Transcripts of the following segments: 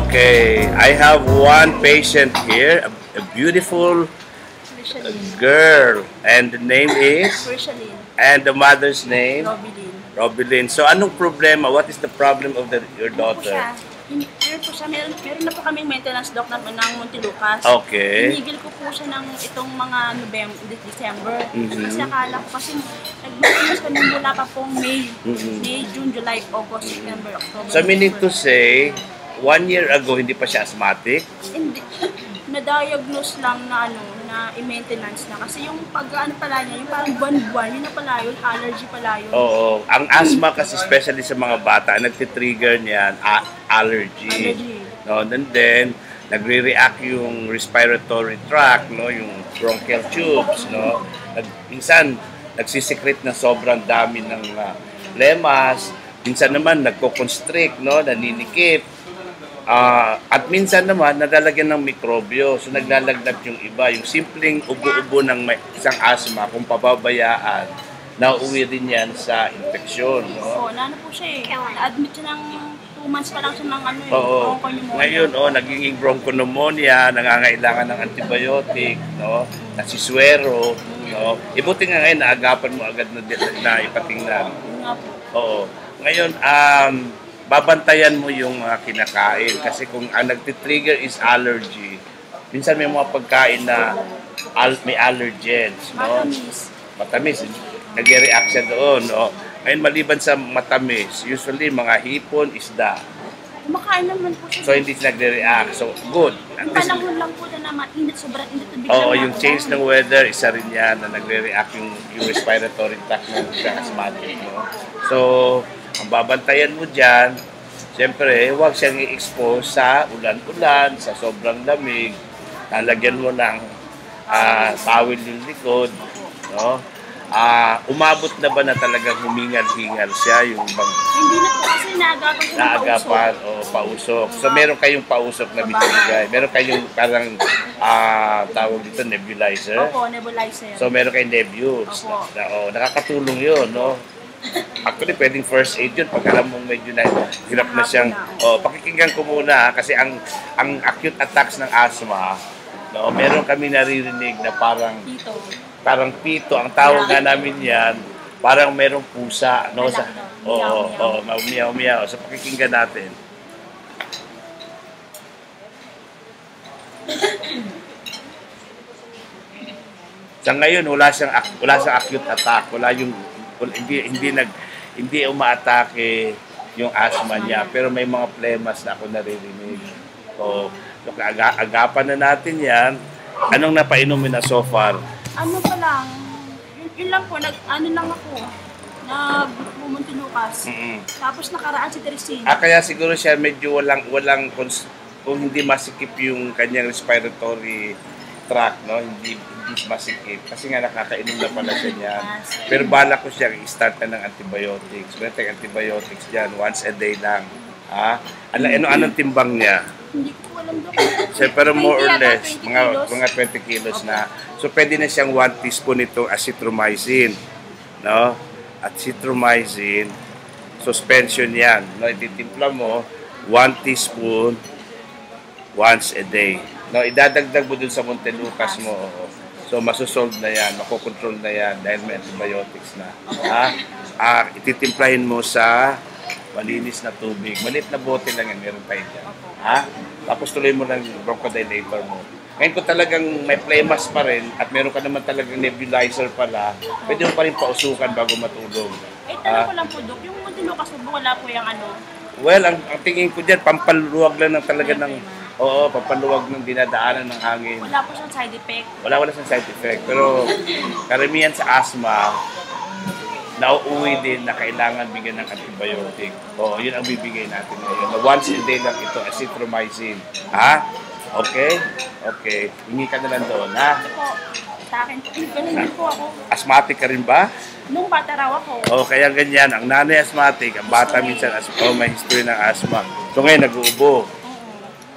Okay, I have one patient here, a beautiful Rishalin. girl, and the name is, Rishalin. and the mother's name, Robilin. Robilyn. So, anong problema? What is the problem of your Ano po daughter? siya? Meron po siya, meron na po kaming maintenance doc ng Muntinlucas. Okay. Tinigil ko po siya ng itong mga December. Mhm. Kasi akala ko kasi nag-maintenance kami mula pa pong May. Mhm. May, June, July, August, September, October. So, meaning to November. say, 1 year ago, hindi pa siya asthmatic? Hindi. Na-diagnose lang na na i-maintenance na. Kasi yung pag-ano pala niya, yung parang buwan-buwan, yun na pala yun, allergy pala yun. Oo. Ang asthma kasi, especially sa mga bata, nagtitrigger niyan, allergy. Allergy. No? And then, nagre-react yung respiratory tract, no? Yung bronchial tubes, no? Minsan, nagsisikret na sobrang dami ng lemas. Minsan naman, nagko-constrict, no? Naninikip. At minsan naman, nalalagyan ng mikrobyo. So, naglalagnat yung iba. Yung simpleng ubo-ubo ng isang asthma, kung pababayaan, nauwi rin yan sa infeksyon. No? Oo, ano po siya eh. Na-admit siya ng 2 months pa lang siya ng ano eh. Oo. Bronchopneumonia. Ngayon, nagiging bronchopneumonia, nangangailangan ng antibiotic, no? Nasiswero, no? Ibuti nga ngayon, naagapan mo agad na ipatingnan. Yun nga po. Oo. Ngayon, babantayan mo yung kinakain kasi kung ang nagtitrigger is allergy, minsan may mga pagkain na may allergens, no? Matamis, nag-react siya doon, no? Ngayon, maliban sa matamis, usually mga hipon, isda. Kumakain naman po siya. So, hindi siya nagre-react. So, good. Yung panahon lang po na mainit, sobrang init na biglang Oo, yung change ng weather, isa rin yan na nagre-react yung respiratory tract ng asthmatic, no? So, ang babantayan mo dyan, siyempre, huwag siyang i-expose sa ulan-ulan, sa sobrang lamig. Lalagyan mo ng towel yung likod, no? Umabot na ba na talagang humingal-hingal siya yung bang Hindi na po kasi naagapan siya ng naagapan o pausok. So meron kayong pausok na binibigay. Meron kayong parang tawag dito nebulizer. Opo, nebulizer. So meron kayong Nebius. Nakakatulong 'yun, no? Actually, pwedeng first aid yun pag alam mong medyo na hirap na siyang pakikinggan ko muna kasi ang acute attacks ng asthma, no, meron kami naririnig na parang pito ang tawag nga namin yan, parang merong pusa, no, sa miyaw-miyaw. So pakikinggan natin. Sa ngayon wala siyang acute attack, wala yung hindi umaatake yung asthma niya, pero may mga plemas na ako naririnig. So agapan na natin yan. Anong napainumin na so far? Ano pa lang, yun lang po, ano lang ako, nag-Muntinlucas. Tapos nakaraan si Teresina. Kaya siguro siya medyo walang kung hindi masikip yung kanyang respiratory tract, no? Hindi masikip. Kasi nga nakakainom na pala siya niyan. Pero bala ko siya i-start na ng antibiotics. Meron tayong antibiotics dyan, once a day lang. Anong timbang niya? Hindi ko alam doon. So, pero more or less, mga 20 kilos na. So, pwede na siyang 1 teaspoon itong azithromycin. No? Azithromycin, suspension yan. No? Ititimpla mo, 1 teaspoon once a day. No? Idadagdag mo dun sa Muntinlucas mo. So, masosolve na yan, makokontrol na yan dahil may antibiotics na. Ititimplahin mo sa malinis na tubig. Maliit na bote lang yan, meron tayo dyan. Tapos tuloy mo ng bronchodilator mo. Ngayon kung talagang may plemas pa rin at meron ka naman talagang nebulizer pala, pwede mo pa rin pausukan bago matulog. Tanong ko lang po, Dok, yung Muntinlucas po, wala po yung ano? Well, ang tingin ko dyan, pampaluwag lang ng talaga ng, pampaluwag ng dinadaanan ng hangin. Wala po siyang side effect? Wala siyang side effect. Pero karamihan sa asthma, nauuwi din na kailangan bigyan ng antibiotic. Yun ang bibigay natin ngayon. Once a day lang ito, azithromycin. Okay? Okay. Hingi ka na lang doon, ha? Ito po, sa akin po, ganun din po ako. Asthmatic ka rin ba? Nung bata raw ako. Kaya ganyan. Ang nanay asthmatic, ang bata minsan may history ng asthma. So ngayon, nag-uubo.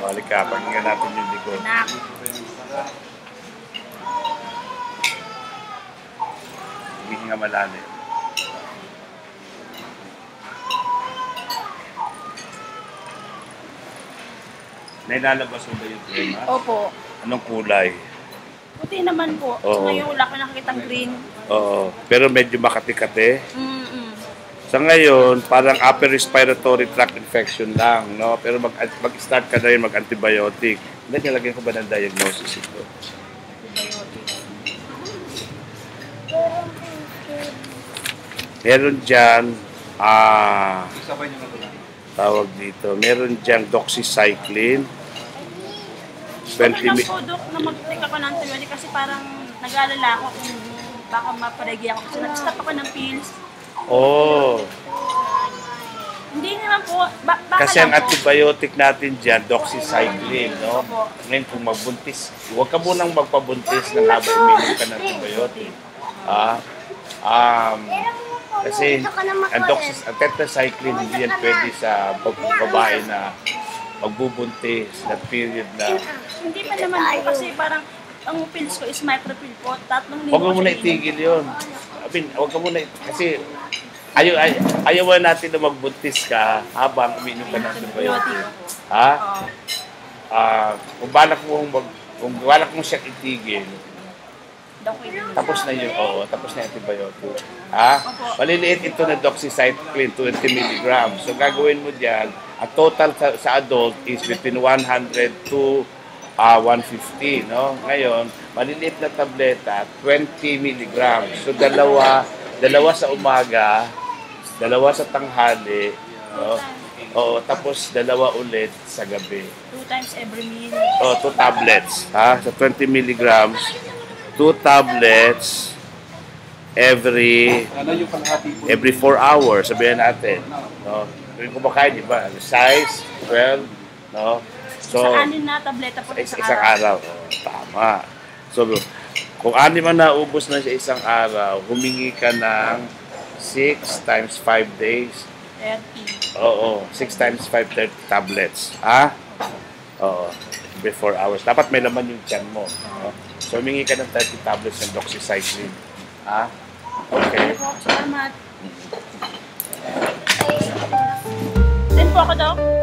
Halika, pakinggan natin yung likod. Hihinga malalim. Nailalabas mo ba yung crema? Opo. Anong kulay? Puti naman po. Oo. So ngayon wala ko nakikitang green. Oo. Pero medyo makati-kati. Mm-mm. Sa ngayon, parang upper respiratory tract infection lang, no? Pero mag-start ka na rin mag-antibiotic. Hindi, nilagyan ko ba ng diagnosis ito? Meron dyan, tawag dito, meron dyan doxycycline. Okay 20 lang mi- po, Dok, na mag-take ako ng antibiotic kasi parang nag-aalala ako kung baka maparegi ako. Kasi nag-stop ako ng pills. Oh, Hindi naman po, baka kasi ang lang po. antibiotic natin dyan, doxycycline, no? Opo. Ngayon kung magbuntis, huwag ka munang magpabuntis ng habang uminom ka ng antibiotic. Kasi ang tetracycline hindi yan pwede sa babae na magbubuntis na period na. Hindi pa naman po kasi parang ang pills ko is micropill po. 3 linggo Huwag mo ko muna siya itigil yun. Huwag ka muna, kasi ayaw natin na magbuntis ka habang uminom ka ng antibiotic. Ha? Oo. Kung balak mo siyang itigil, Dok, yun. tapos na yun, tapos na yung antibiotic. Ha? Maliliit ito na doxycycline, 20 mg. So gagawin mo diyan, ang total sa adult is between 100 to 150, no? Ngayon, maliliit na tableta, 20 mg. So dalawa sa umaga, dalawa sa tanghali, no? Tapos dalawa ulit sa gabi. 2 times every meal. 2 tablets, ha? Sa 20 milligrams, 2 tablets every 4 hours, sabihin natin, no? Kung kumakain, di ba? Size 12, no? So, Sa 6 na tableta po isang isang araw. Tama. So, kung 6 man naubos na sa isang araw, humingi ka ng 6 times 5 days. 30. 6 times 5, 30 tablets. Ha? Every 4 hours. Dapat may laman yung tiyan mo. No? So, humingi ka ng 30 tablets ng doxycycline. Ha? Okay. Salamat. Din po ako, Dok.